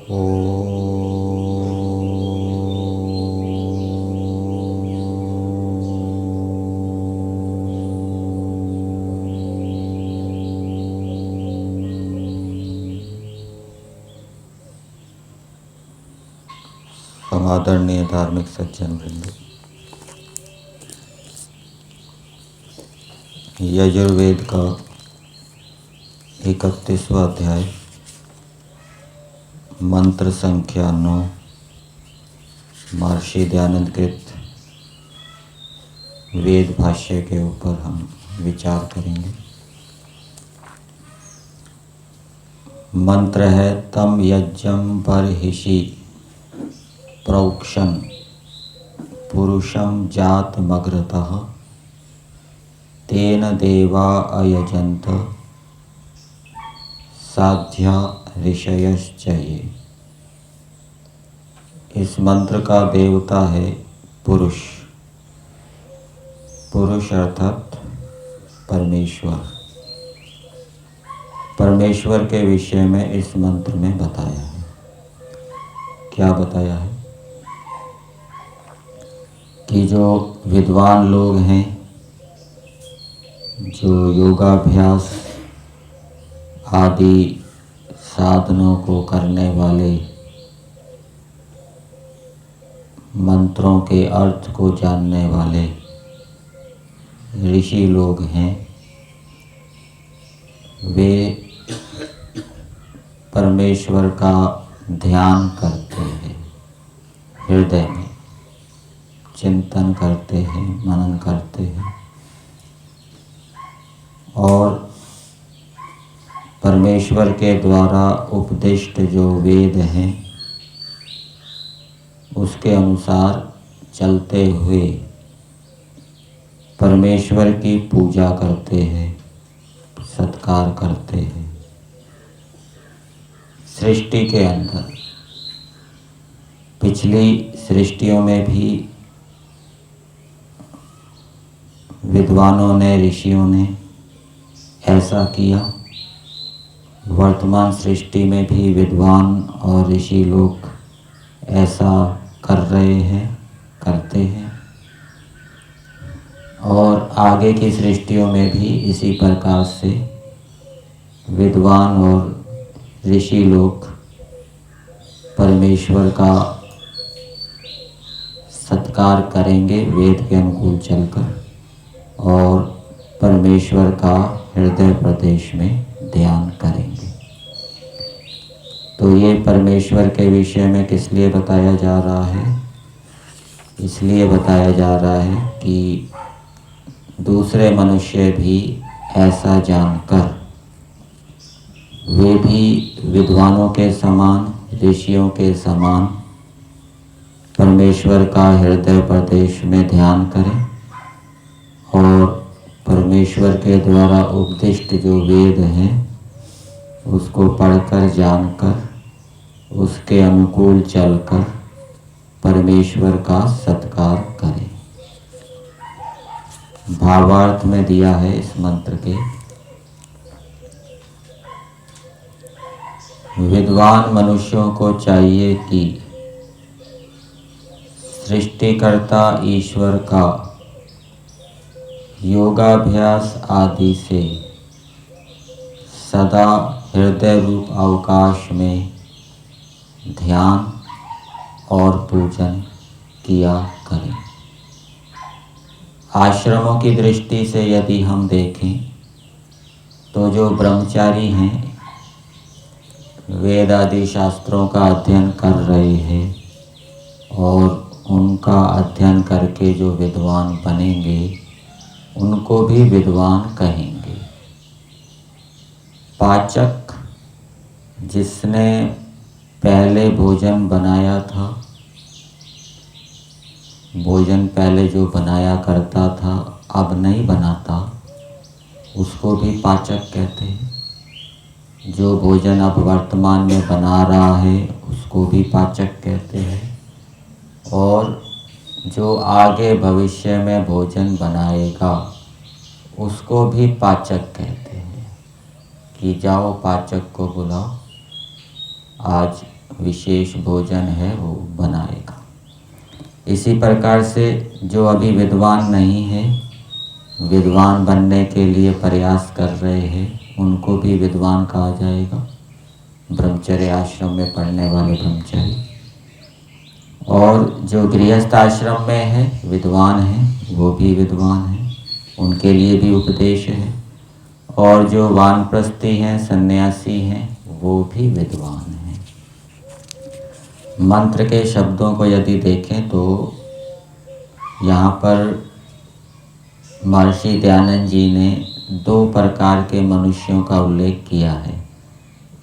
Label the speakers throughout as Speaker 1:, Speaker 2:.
Speaker 1: आदरणीय धार्मिक सज्जन वृंद, यजुर्वेद का 31वां अध्याय मंत्र संख्या 9 महर्षि दयानंद कृत वेद भाष्य के ऊपर हम विचार करेंगे। मंत्र है तम यज्ञं बर्हिषि प्रोक्षन् पुरुषं जातमग्रतः तेन देवा अयजन्त साध्या ऋषयश्चये। इस मंत्र का देवता है पुरुष। पुरुष अर्थात परमेश्वर। परमेश्वर के विषय में इस मंत्र में बताया है। क्या बताया है कि जो विद्वान लोग हैं, जो योगाभ्यास आदि साधनों को करने वाले, मंत्रों के अर्थ को जानने वाले ऋषि लोग हैं, वे परमेश्वर का ध्यान करते हैं, हृदय में चिंतन करते हैं, मनन करते हैं और परमेश्वर के द्वारा उपदिष्ट जो वेद हैं उसके अनुसार चलते हुए परमेश्वर की पूजा करते हैं, सत्कार करते हैं। सृष्टि के अंदर पिछली सृष्टियों में भी विद्वानों ने, ऋषियों ने ऐसा किया। वर्तमान सृष्टि में भी विद्वान और ऋषि लोग ऐसा कर रहे हैं, करते हैं और आगे की सृष्टियों में भी इसी प्रकार से विद्वान और ऋषि लोग परमेश्वर का सत्कार करेंगे वेद के अनुकूल चलकर और परमेश्वर का हृदय प्रदेश में ध्यान करेंगे। तो ये परमेश्वर के विषय में किस लिए बताया जा रहा है? इसलिए बताया जा रहा है कि दूसरे मनुष्य भी ऐसा जानकर वे भी विद्वानों के समान, ऋषियों के समान परमेश्वर का हृदय प्रदेश में ध्यान करें और परमेश्वर के द्वारा उपदिष्ट जो वेद हैं उसको पढ़कर, जानकर, उसके अनुकूल चलकर परमेश्वर का सत्कार करें। भावार्थ में दिया है इस मंत्र के, विद्वान मनुष्यों को चाहिए कि सृष्टिकर्ता ईश्वर का योगाभ्यास आदि से सदा हृदय रूप अवकाश में ध्यान और पूजन किया करें। आश्रमों की दृष्टि से यदि हम देखें तो जो ब्रह्मचारी हैं, वेद आदि शास्त्रों का अध्ययन कर रहे हैं और उनका अध्ययन करके जो विद्वान बनेंगे उनको भी विद्वान कहेंगे। पाचक जिसने पहले भोजन बनाया था, भोजन पहले जो बनाया करता था अब नहीं बनाता, उसको भी पाचक कहते हैं। जो भोजन अब वर्तमान में बना रहा है उसको भी पाचक कहते हैं और जो आगे भविष्य में भोजन बनाएगा उसको भी पाचक कहते हैं कि जाओ पाचक को बुलाओ, आज विशेष भोजन है वो बनाएगा। इसी प्रकार से जो अभी विद्वान नहीं है, विद्वान बनने के लिए प्रयास कर रहे हैं, उनको भी विद्वान कहा जाएगा, ब्रह्मचर्य आश्रम में पढ़ने वाले ब्रह्मचारी। और जो गृहस्थ आश्रम में है, विद्वान हैं, वो भी विद्वान हैं, उनके लिए भी उपदेश है। और जो वानप्रस्थी हैं, सन्यासी हैं, वो भी विद्वान हैं। मंत्र के शब्दों को यदि देखें तो यहाँ पर महर्षि दयानंद जी ने 2 प्रकार के मनुष्यों का उल्लेख किया है,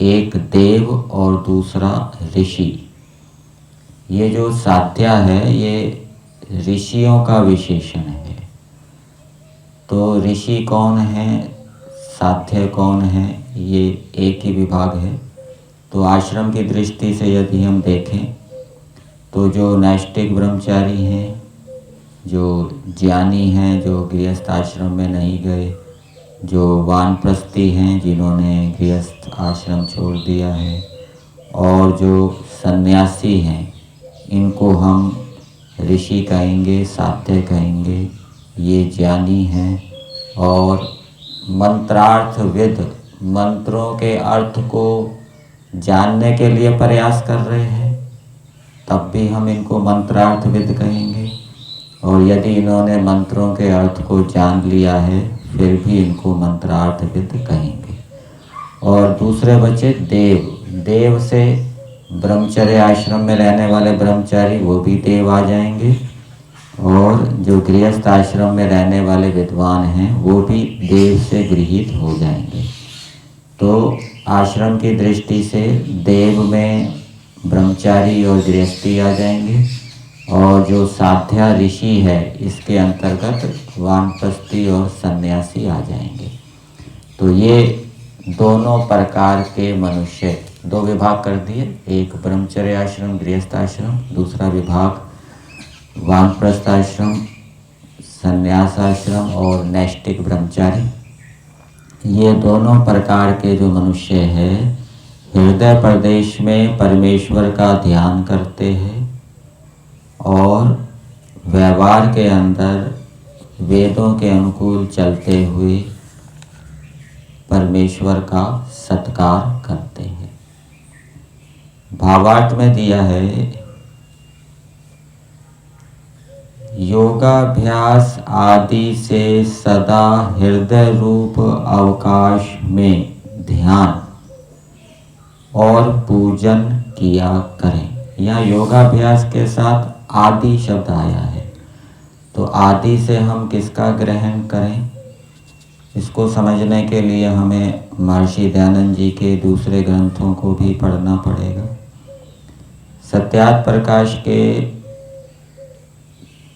Speaker 1: एक देव और दूसरा ऋषि। ये जो साध्या है ये ऋषियों का विशेषण है। तो ऋषि कौन है, साध्य कौन है, ये एक ही विभाग है। तो आश्रम की दृष्टि से यदि हम देखें तो जो नैष्ठिक ब्रह्मचारी हैं, जो ज्ञानी हैं, जो गृहस्थ आश्रम में नहीं गए, जो वानप्रस्थी हैं, जिन्होंने गृहस्थ आश्रम छोड़ दिया है, और जो सन्यासी हैं, इनको हम ऋषि कहेंगे, साध्य कहेंगे। ये ज्ञानी हैं और मंत्रार्थविद, मंत्रों के अर्थ को जानने के लिए प्रयास कर रहे हैं, तब भी हम इनको मंत्रार्थविद कहेंगे। और यदि इन्होंने मंत्रों के अर्थ को जान लिया है, फिर भी इनको मंत्रार्थविद कहेंगे। और दूसरे बचे देव। देव से ब्रह्मचर्य आश्रम में रहने वाले ब्रह्मचारी, वो भी देव आ जाएंगे। और जो गृहस्थ आश्रम में रहने वाले विद्वान हैं, वो भी देव से गृहीत हो जाएंगे। तो आश्रम की दृष्टि से देव में ब्रह्मचारी और गृहस्थी आ जाएंगे, और जो साध्या ऋषि है, इसके अंतर्गत वानप्रस्थी और सन्यासी आ जाएंगे। तो ये दोनों प्रकार के मनुष्य, 2 विभाग कर दिए, एक ब्रह्मचर्य आश्रम, गृहस्थ आश्रम, दूसरा विभाग वानप्रस्थ आश्रम, संन्यास आश्रम और नैष्ठिक ब्रह्मचारी। ये दोनों प्रकार के जो मनुष्य हैं, हृदय प्रदेश में परमेश्वर का ध्यान करते हैं और व्यवहार के अंदर वेदों के अनुकूल चलते हुए परमेश्वर का सत्कार करते हैं। भावार्थ में दिया है, योगाभ्यास आदि से सदा हृदय रूप अवकाश में ध्यान और पूजन किया करें। यहाँ योगाभ्यास के साथ आदि शब्द आया है, तो आदि से हम किसका ग्रहण करें, इसको समझने के लिए हमें महर्षि दयानंद जी के दूसरे ग्रंथों को भी पढ़ना पड़ेगा। सत्यार्थ प्रकाश के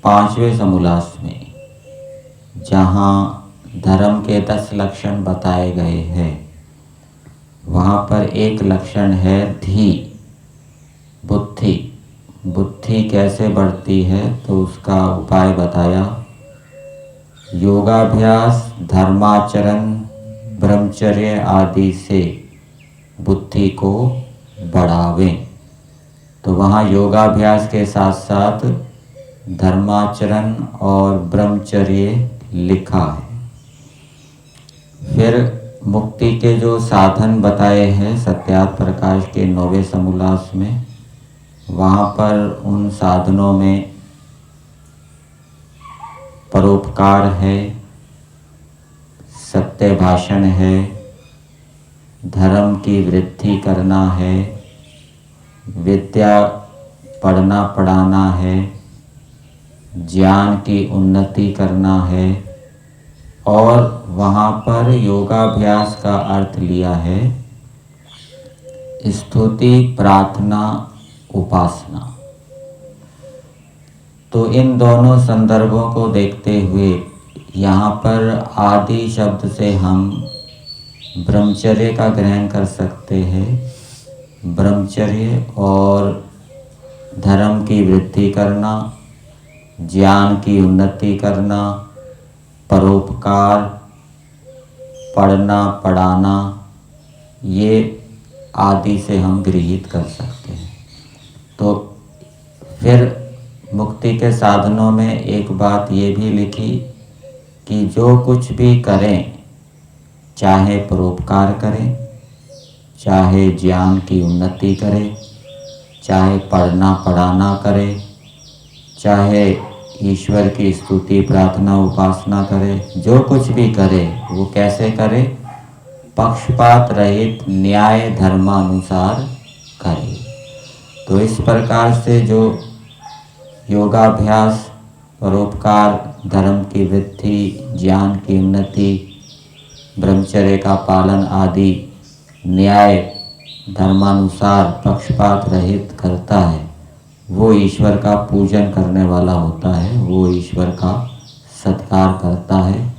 Speaker 1: 5वें समोल्लास में जहाँ धर्म के 10 लक्षण बताए गए हैं, वहाँ पर एक लक्षण है धी, बुद्धि। बुद्धि कैसे बढ़ती है, तो उसका उपाय बताया, योगाभ्यास, धर्माचरण, ब्रह्मचर्य आदि से बुद्धि को बढ़ावें। तो वहाँ योगाभ्यास के साथ साथ धर्माचरण और ब्रह्मचर्य लिखा है। फिर मुक्ति के जो साधन बताए हैं सत्यार्थ प्रकाश के 9वें समोल्लास में, वहाँ पर उन साधनों में परोपकार है, सत्य भाषण है, धर्म की वृद्धि करना है, विद्या पढ़ना पढ़ाना है, ज्ञान की उन्नति करना है। और वहाँ पर योगाभ्यास का अर्थ लिया है स्तुति, प्रार्थना, उपासना। तो इन दोनों संदर्भों को देखते हुए यहाँ पर आदि शब्द से हम ब्रह्मचर्य का ग्रहण कर सकते हैं। ब्रह्मचर्य और धर्म की वृद्धि करना, ज्ञान की उन्नति करना, परोपकार, पढ़ना पढ़ाना, ये आदि से हम गृहीत कर सकते हैं। फिर मुक्ति के साधनों में एक बात ये भी लिखी कि जो कुछ भी करें, चाहे परोपकार करें, चाहे ज्ञान की उन्नति करें, चाहे पढ़ना पढ़ाना करें, चाहे ईश्वर की स्तुति प्रार्थना उपासना करे, जो कुछ भी करे वो कैसे करे? पक्षपात रहित न्याय धर्मानुसार करे। तो इस प्रकार से जो योगाभ्यास, परोपकार, धर्म की वृद्धि, ज्ञान की उन्नति, ब्रह्मचर्य का पालन आदि न्याय धर्मानुसार पक्षपात रहित करता है, वो ईश्वर का पूजन करने वाला होता है, वो ईश्वर का सत्कार करता है।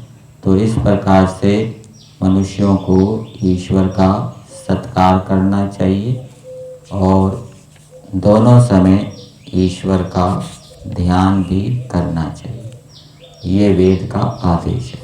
Speaker 1: तो इस प्रकार से मनुष्यों को ईश्वर का सत्कार करना चाहिए और दोनों समय ईश्वर का ध्यान भी करना चाहिए। ये वेद का आदेश है।